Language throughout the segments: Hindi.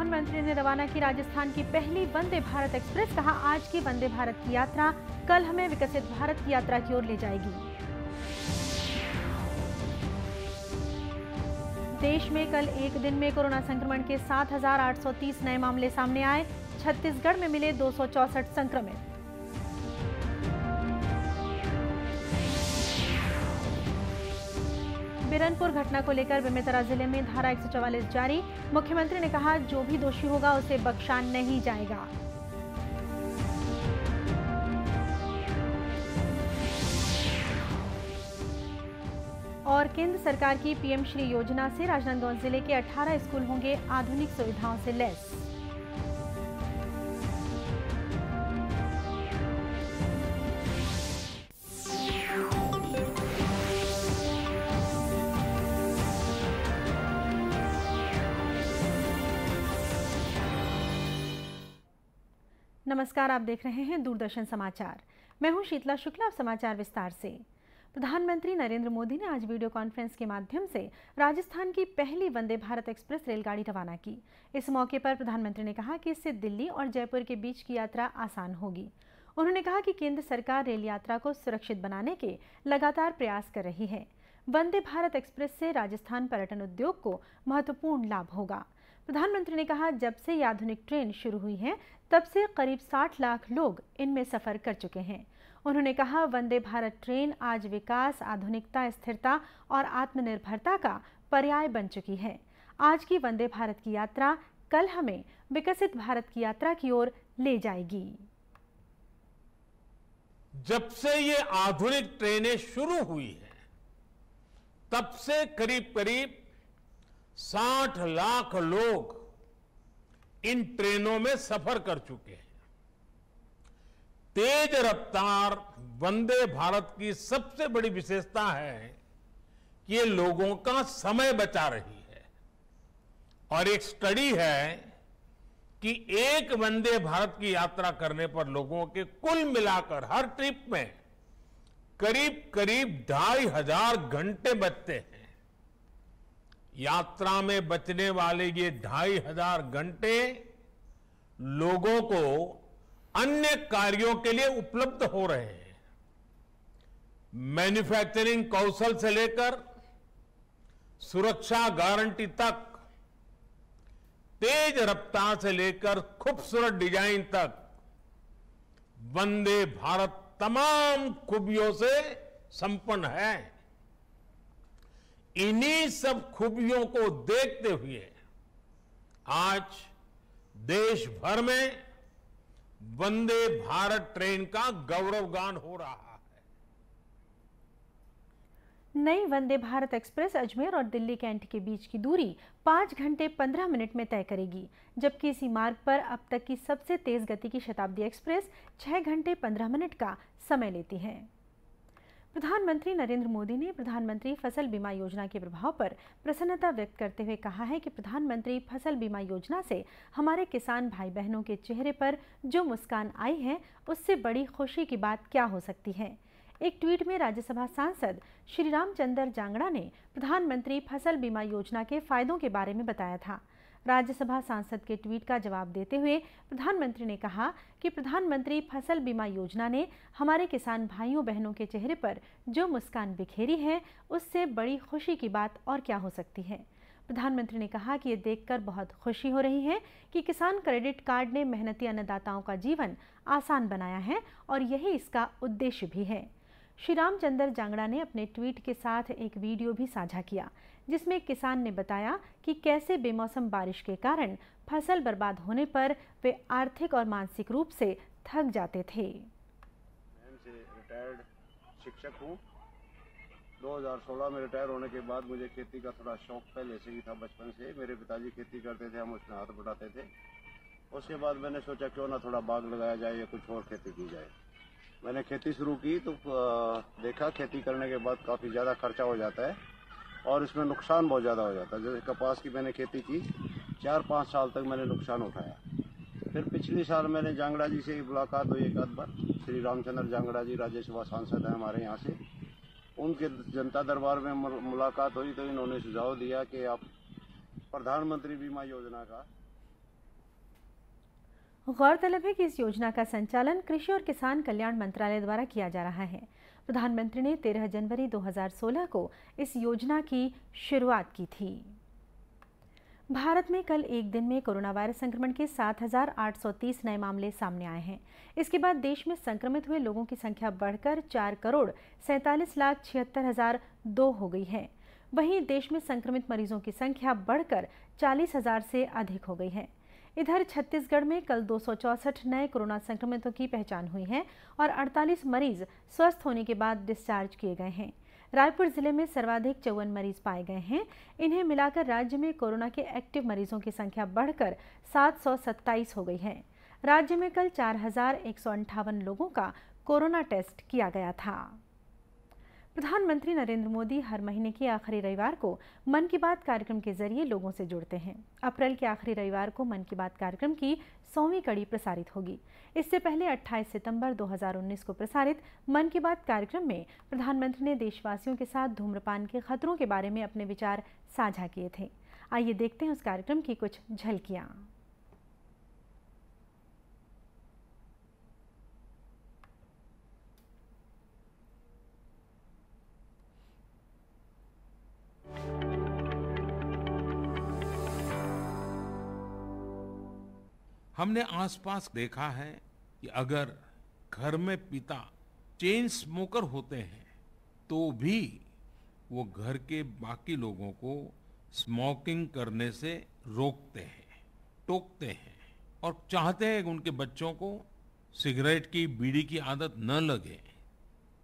प्रधानमंत्री ने रवाना की राजस्थान की पहली वंदे भारत एक्सप्रेस। कहा, आज की वंदे भारत की यात्रा कल हमें विकसित भारत की यात्रा की ओर ले जाएगी। देश में कल एक दिन में कोरोना संक्रमण के 7,830 नए मामले सामने आए। छत्तीसगढ़ में मिले 264 संक्रमित। बिरनपुर घटना को लेकर बेमेतरा जिले में धारा 144 जारी। मुख्यमंत्री ने कहा, जो भी दोषी होगा उसे बख्शा नहीं जाएगा। और केंद्र सरकार की पीएम श्री योजना से राजनांदगांव जिले के 18 स्कूल होंगे आधुनिक सुविधाओं से लैस। नमस्कार, आप देख रहे हैं दूरदर्शन समाचार। मैं हूं शीतला शुक्ला। अब समाचार विस्तार से। प्रधानमंत्री नरेंद्र मोदी ने आज वीडियो कॉन्फ्रेंस के माध्यम से राजस्थान की पहली वंदे भारत एक्सप्रेस रेलगाड़ी रवाना की। इस मौके पर प्रधानमंत्री ने कहा कि इससे दिल्ली और जयपुर के बीच की यात्रा आसान होगी। उन्होंने कहा कि केंद्र सरकार रेल यात्रा को सुरक्षित बनाने के लगातार प्रयास कर रही है। वंदे भारत एक्सप्रेस से राजस्थान पर्यटन उद्योग को महत्वपूर्ण लाभ होगा। प्रधानमंत्री ने कहा, जब से ये आधुनिक ट्रेन शुरू हुई है तब से करीब 60 लाख लोग इनमें सफर कर चुके हैं। उन्होंने कहा, वंदे भारत ट्रेन आज विकास, आधुनिकता, स्थिरता और आत्मनिर्भरता का पर्याय बन चुकी है। आज की वंदे भारत की यात्रा कल हमें विकसित भारत की यात्रा की ओर ले जाएगी। जब से ये आधुनिक ट्रेनें शुरू हुई हैं, तब से करीब करीब 60 लाख लोग इन ट्रेनों में सफर कर चुके हैं। तेज रफ्तार वंदे भारत की सबसे बड़ी विशेषता है कि ये लोगों का समय बचा रही है। और एक स्टडी है कि एक वंदे भारत की यात्रा करने पर लोगों के कुल मिलाकर हर ट्रिप में करीब करीब 2500 घंटे बचते हैं। यात्रा में बचने वाले ये 2500 घंटे लोगों को अन्य कार्यों के लिए उपलब्ध हो रहे हैं। मैन्युफैक्चरिंग कौशल से लेकर सुरक्षा गारंटी तक, तेज रफ्तार से लेकर खूबसूरत डिजाइन तक, वंदे भारत तमाम खूबियों से संपन्न है। इन्हीं सब खूबियों को देखते हुए आज देश भर में वंदे भारत ट्रेन का गौरवगान हो रहा है। नई वंदे भारत एक्सप्रेस अजमेर और दिल्ली कैंट के बीच की दूरी 5 घंटे 15 मिनट में तय करेगी, जबकि इसी मार्ग पर अब तक की सबसे तेज गति की शताब्दी एक्सप्रेस 6 घंटे 15 मिनट का समय लेती है। प्रधानमंत्री नरेंद्र मोदी ने प्रधानमंत्री फसल बीमा योजना के प्रभाव पर प्रसन्नता व्यक्त करते हुए कहा है कि प्रधानमंत्री फसल बीमा योजना से हमारे किसान भाई बहनों के चेहरे पर जो मुस्कान आई है, उससे बड़ी खुशी की बात क्या हो सकती है। एक ट्वीट में राज्यसभा सांसद श्री रामचंद्र जांगड़ा ने प्रधानमंत्री फसल बीमा योजना के फायदों के बारे में बताया था। राज्यसभा सांसद के ट्वीट का जवाब देते हुए प्रधानमंत्री ने कहा कि प्रधानमंत्री फसल बीमा योजना ने हमारे किसान भाइयों बहनों के चेहरे पर जो मुस्कान बिखेरी है, उससे बड़ी खुशी की बात और क्या हो सकती है। प्रधानमंत्री ने कहा कि ये देखकर बहुत खुशी हो रही है कि किसान क्रेडिट कार्ड ने मेहनती अन्नदाताओं का जीवन आसान बनाया है और यही इसका उद्देश्य भी है। श्री रामचंद्र जांगड़ा ने अपने ट्वीट के साथ एक वीडियो भी साझा किया, जिसमें एक किसान ने बताया कि कैसे बेमौसम बारिश के कारण फसल बर्बाद होने पर वे आर्थिक और मानसिक रूप से थक जाते थे। मैं रिटायर्ड शिक्षक हूँ। 2016 में रिटायर होने के बाद मुझे खेती का थोड़ा शौक पहले से ही था। बचपन से मेरे पिताजी खेती करते थे, हम उसमें हाथ बटाते थे। उसके बाद मैंने सोचा क्यों ना थोड़ा बाग लगाया जाए या कुछ और खेती की जाए। मैंने खेती शुरू की तो देखा खेती करने के बाद काफ़ी ज़्यादा खर्चा हो जाता है और इसमें नुकसान बहुत ज़्यादा हो जाता है। जैसे कपास की मैंने खेती की, 4-5 साल तक मैंने नुकसान उठाया। फिर पिछले साल मैंने जांगड़ा जी से मुलाकात हुई एक आध बार। श्री रामचंद्र जांगड़ा जी राज्यसभा सांसद हैं हमारे यहाँ से। उनके जनता दरबार में मुलाकात हुई तो इन्होंने सुझाव दिया कि आप प्रधानमंत्री बीमा योजना का गौरतलब है कि इस योजना का संचालन कृषि और किसान कल्याण मंत्रालय द्वारा किया जा रहा है। प्रधानमंत्री ने 13 जनवरी 2016 को इस योजना की शुरुआत की थी। भारत में कल एक दिन में कोरोना वायरस संक्रमण के 7,830 नए मामले सामने आए हैं। इसके बाद देश में संक्रमित हुए लोगों की संख्या बढ़कर 4,47,76,002 हो गई है। वहीं देश में संक्रमित मरीजों की संख्या बढ़कर 40,000 से अधिक हो गई है। इधर छत्तीसगढ़ में कल 264 नए कोरोना संक्रमितों की पहचान हुई है और 48 मरीज स्वस्थ होने के बाद डिस्चार्ज किए गए हैं। रायपुर जिले में सर्वाधिक 54 मरीज पाए गए हैं। इन्हें मिलाकर राज्य में कोरोना के एक्टिव मरीजों की संख्या बढ़कर 727 हो गई है। राज्य में कल 4,158 लोगों का कोरोना टेस्ट किया गया था। प्रधानमंत्री नरेंद्र मोदी हर महीने के आखिरी रविवार को मन की बात कार्यक्रम के जरिए लोगों से जुड़ते हैं। अप्रैल के आखिरी रविवार को मन की बात कार्यक्रम की 100वीं कड़ी प्रसारित होगी। इससे पहले 28 सितंबर 2019 को प्रसारित मन की बात कार्यक्रम में प्रधानमंत्री ने देशवासियों के साथ धूम्रपान के खतरों के बारे में अपने विचार साझा किए थे। आइए देखते हैं उस कार्यक्रम की कुछ झलकियां। हमने आसपास देखा है कि अगर घर में पिता चेन स्मोकर होते हैं तो भी वो घर के बाकी लोगों को स्मोकिंग करने से रोकते हैं, टोकते हैं और चाहते हैं कि उनके बच्चों को सिगरेट की, बीड़ी की आदत न लगे।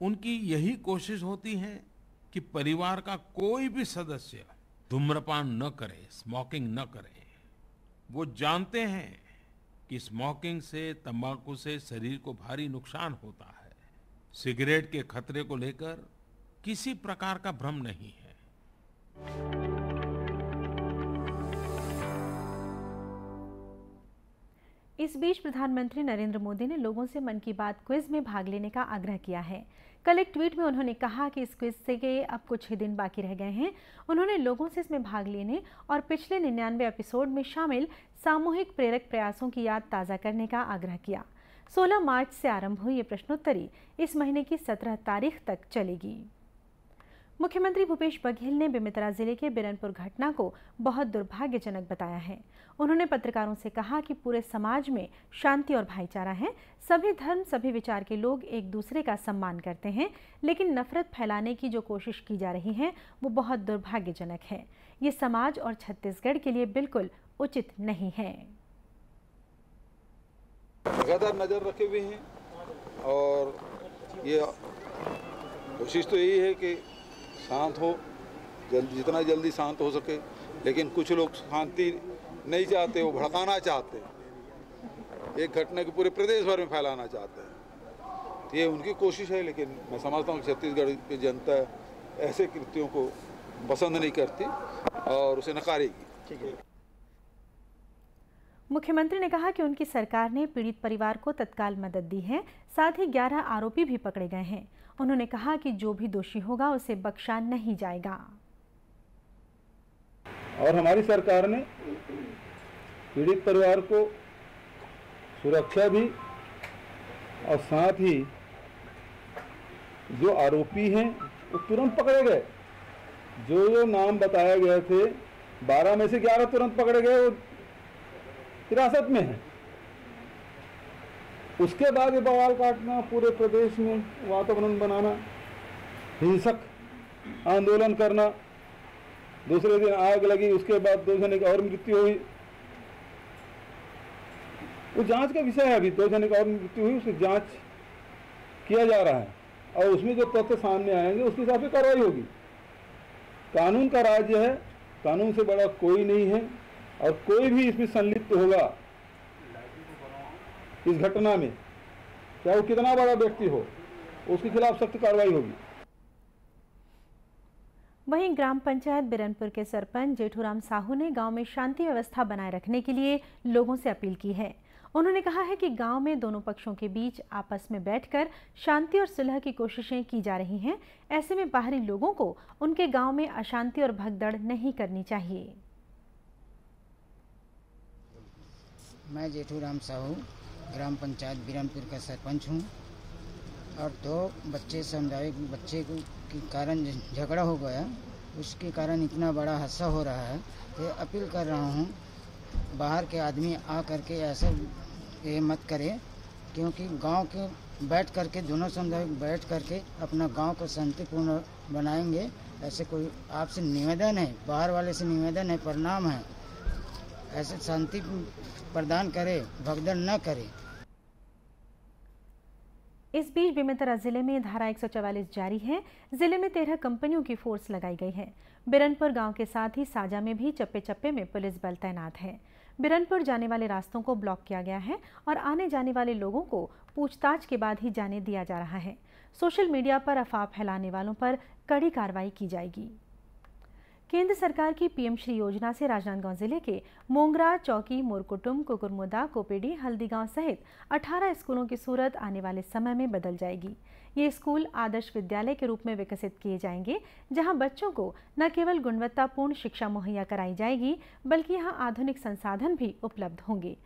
उनकी यही कोशिश होती है कि परिवार का कोई भी सदस्य धूम्रपान न करे, स्मोकिंग न करे। वो जानते हैं कि स्मोकिंग से, तंबाकू से शरीर को भारी नुकसान होता है। सिगरेट के खतरे को लेकर किसी प्रकार का भ्रम नहीं है। इस बीच प्रधानमंत्री नरेंद्र मोदी ने लोगों से मन की बात क्विज में भाग लेने का आग्रह किया है। कल एक ट्वीट में उन्होंने कहा कि इस क्विज से के अब कुछ ही दिन बाकी रह गए हैं। उन्होंने लोगों से इसमें भाग लेने और पिछले 99 एपिसोड में शामिल सामूहिक प्रेरक प्रयासों की याद ताज़ा करने का आग्रह किया। 16 मार्च से आरंभ हुई ये प्रश्नोत्तरी इस महीने की 17 तारीख तक चलेगी। मुख्यमंत्री भूपेश बघेल ने बेमेतरा जिले के बिरनपुर घटना को बहुत दुर्भाग्यजनक बताया है। उन्होंने पत्रकारों से कहा कि पूरे समाज में शांति और भाईचारा है। सभी धर्म, सभी विचार के लोग एक दूसरे का सम्मान करते हैं, लेकिन नफरत फैलाने की जो कोशिश की जा रही है वो बहुत दुर्भाग्यजनक है। ये समाज और छत्तीसगढ़ के लिए बिल्कुल उचित नहीं है। लगातार नजर रखे हुए हैं और ये कोशिश तो यही है कि शांत हो, जितना जल्दी शांत हो सके। लेकिन कुछ लोग शांति नहीं चाहते, वो भड़काना चाहते हैं, एक घटना को पूरे प्रदेश भर में फैलाना चाहते हैं। तो ये उनकी कोशिश है, लेकिन मैं समझता हूँ कि छत्तीसगढ़ की जनता ऐसे कृत्यों को पसंद नहीं करती और उसे नकारेगी। ठीक है। मुख्यमंत्री ने कहा कि उनकी सरकार ने पीड़ित परिवार को तत्काल मदद दी है। साथ ही 11 आरोपी भी पकड़े गए हैं। उन्होंने कहा कि जो भी दोषी होगा उसे बख्शा नहीं जाएगा। और हमारी सरकार ने पीड़ित परिवार को सुरक्षा दी और साथ ही जो आरोपी हैं वो तुरंत पकड़े गए। जो नाम बताए गए थे 12 में से 11 तुरंत पकड़े गए, वो हिरासत में है। उसके बाद ये बवाल काटना, पूरे प्रदेश में वातावरण बनाना, हिंसक आंदोलन करना, दूसरे दिन आग लगी, उसके बाद 2 जने की और मृत्यु हुई। वो जांच का विषय है। अभी 2 जने की और मृत्यु हुई, उसकी जांच किया जा रहा है और उसमें जो तथ्य सामने आएंगे उसके हिसाब से कार्रवाई होगी। कानून का राज्य है, कानून से बड़ा कोई नहीं है और कोई भी इसमें संलिप्त होगा इस घटना में, चाहे वो कितना बड़ा व्यक्ति हो, उसके खिलाफ सख्त कार्रवाई होगी। वहीं ग्राम पंचायत बिरनपुर के सरपंच जेठूराम साहू ने गांव में शांति व्यवस्था बनाए रखने के लिए लोगों से अपील की है। उन्होंने कहा है कि गांव में दोनों पक्षों के बीच आपस में बैठकर शांति और सुलह की कोशिशें की जा रही हैं। ऐसे में बाहरी लोगों को उनके गांव में अशांति और भगदड़ नहीं करनी चाहिए। मैं जेठूराम साहू ग्राम पंचायत बिरनपुर का सरपंच हूँ और 2 बच्चे सामुदायिक बच्चे के कारण झगड़ा हो गया, उसके कारण इतना बड़ा हादसा हो रहा है कि अपील कर रहा हूँ बाहर के आदमी आ करके ऐसा ये मत करें, क्योंकि गांव के बैठ करके दोनों समुदाय बैठ करके अपना गांव को शांतिपूर्ण बनाएंगे। ऐसे कोई आपसे निवेदन है, बाहर वाले से निवेदन है, प्रणाम है, ऐसे शांति प्रदान करे, भगदड़ न करे। इस बीच बेमेतरा जिले में धारा 144 जारी है। जिले में 13 कंपनियों की फोर्स लगाई गई है। बिरनपुर गांव के साथ ही साजा में भी चप्पे चप्पे में पुलिस बल तैनात है। बिरनपुर जाने वाले रास्तों को ब्लॉक किया गया है और आने जाने वाले लोगों को पूछताछ के बाद ही जाने दिया जा रहा है। सोशल मीडिया पर अफवाह फैलाने वालों पर कड़ी कार्रवाई की जाएगी। केंद्र सरकार की पीएम श्री योजना से राजनांदगांव जिले के मोंगरा, चौकी, मोरकुटुम, कुकुरमुदा, कोपेडी, हल्दीगांव सहित 18 स्कूलों की सूरत आने वाले समय में बदल जाएगी। ये स्कूल आदर्श विद्यालय के रूप में विकसित किए जाएंगे, जहां बच्चों को न केवल गुणवत्तापूर्ण शिक्षा मुहैया कराई जाएगी, बल्कि यहां आधुनिक संसाधन भी उपलब्ध होंगे।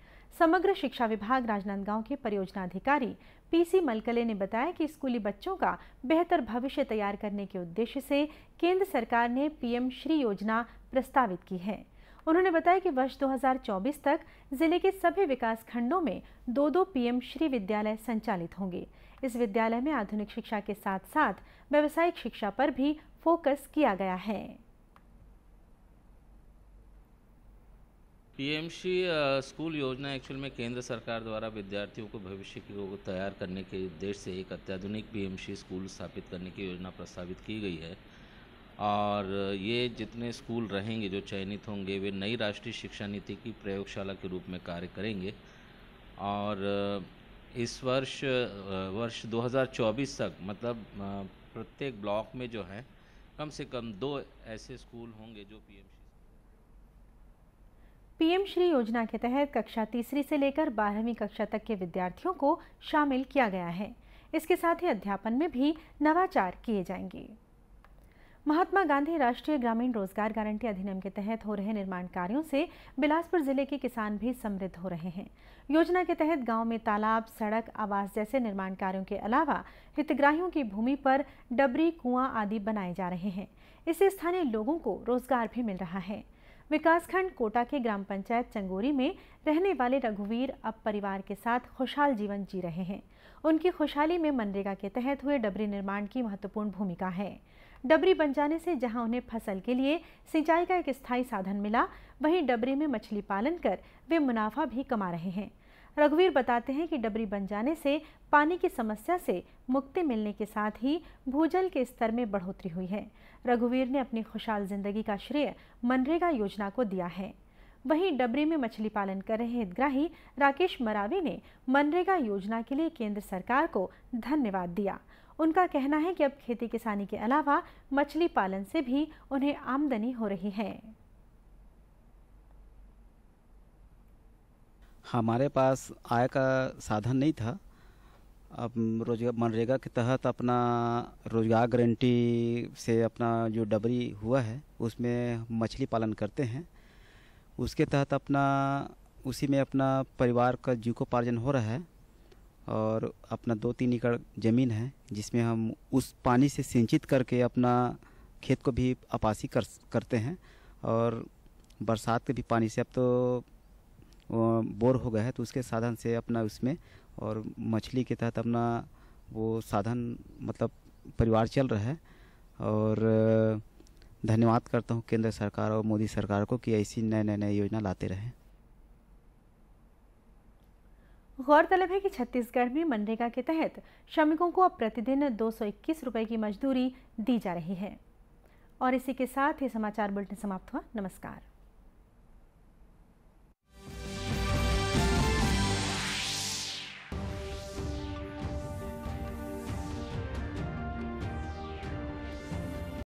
समग्र शिक्षा विभाग राजनांदगांव के परियोजना अधिकारी पीसी मलकले ने बताया कि स्कूली बच्चों का बेहतर भविष्य तैयार करने के उद्देश्य से केंद्र सरकार ने पीएम श्री योजना प्रस्तावित की है। उन्होंने बताया कि वर्ष 2024 तक जिले के सभी विकास खंडों में 2-2 पीएम श्री विद्यालय संचालित होंगे। इस विद्यालय में आधुनिक शिक्षा के साथ साथ व्यावसायिक शिक्षा पर भी फोकस किया गया है। पीएमश्री स्कूल योजना एक्चुअल में केंद्र सरकार द्वारा विद्यार्थियों को भविष्य को तैयार करने के उद्देश्य से एक अत्याधुनिक पीएमश्री स्कूल स्थापित करने की योजना प्रस्तावित की गई है। और ये जितने स्कूल रहेंगे जो चयनित होंगे वे नई राष्ट्रीय शिक्षा नीति की प्रयोगशाला के रूप में कार्य करेंगे। और इस वर्ष 2024 तक मतलब प्रत्येक ब्लॉक में जो है कम से कम 2 ऐसे स्कूल होंगे जो पीएम श्री योजना के तहत कक्षा 3री से लेकर 12वीं कक्षा तक के विद्यार्थियों को शामिल किया गया है। इसके साथ ही अध्यापन में भी नवाचार किए जाएंगे। महात्मा गांधी राष्ट्रीय ग्रामीण रोजगार गारंटी अधिनियम के तहत हो रहे निर्माण कार्यों से बिलासपुर जिले के किसान भी समृद्ध हो रहे हैं। योजना के तहत गांव में तालाब, सड़क, आवास जैसे निर्माण कार्यों के अलावा हितग्राहियों की भूमि पर डबरी, कुआं आदि बनाए जा रहे हैं। इससे स्थानीय लोगों को रोजगार भी मिल रहा है। विकासखंड कोटा के ग्राम पंचायत चंगोरी में रहने वाले रघुवीर अब परिवार के साथ खुशहाल जीवन जी रहे हैं। उनकी खुशहाली में मनरेगा के तहत हुए डबरी निर्माण की महत्वपूर्ण भूमिका है। डबरी बन जाने से जहां उन्हें फसल के लिए सिंचाई का एक स्थायी साधन मिला, वहीं डबरी में मछली पालन कर वे मुनाफा भी कमा रहे हैं। रघुवीर बताते हैं कि डबरी बन जाने से पानी की समस्या से मुक्ति मिलने के साथ ही भूजल के स्तर में बढ़ोतरी हुई है। रघुवीर ने अपनी खुशहाल जिंदगी का श्रेय मनरेगा योजना को दिया है। वहीं डबरी में मछली पालन कर रहे हितग्राही राकेश मरावी ने मनरेगा योजना के लिए केंद्र सरकार को धन्यवाद दिया। उनका कहना है कि अब खेती किसानी के अलावा मछली पालन से भी उन्हें आमदनी हो रही है। हमारे पास आय का साधन नहीं था। अब रोजगार मनरेगा के तहत अपना रोजगार गारंटी से अपना जो डबरी हुआ है उसमें मछली पालन करते हैं। उसके तहत अपना उसी में अपना परिवार का जीविकोपार्जन हो रहा है। और अपना 2-3 एकड़ ज़मीन है जिसमें हम उस पानी से सिंचित करके अपना खेत को भी आपासी करते हैं। और बरसात के भी पानी से अब तो बोर हो गया है तो उसके साधन से अपना उसमें और मछली के तहत अपना वो साधन मतलब परिवार चल रहा है। और धन्यवाद करता हूँ केंद्र सरकार और मोदी सरकार को कि ऐसी नए योजना लाते रहें। गौरतलब है कि छत्तीसगढ़ में मनरेगा के तहत श्रमिकों को अब प्रतिदिन 221 रुपये की मजदूरी दी जा रही है। और इसी के साथ ये समाचार बुलेटिन समाप्त हुआ। नमस्कार।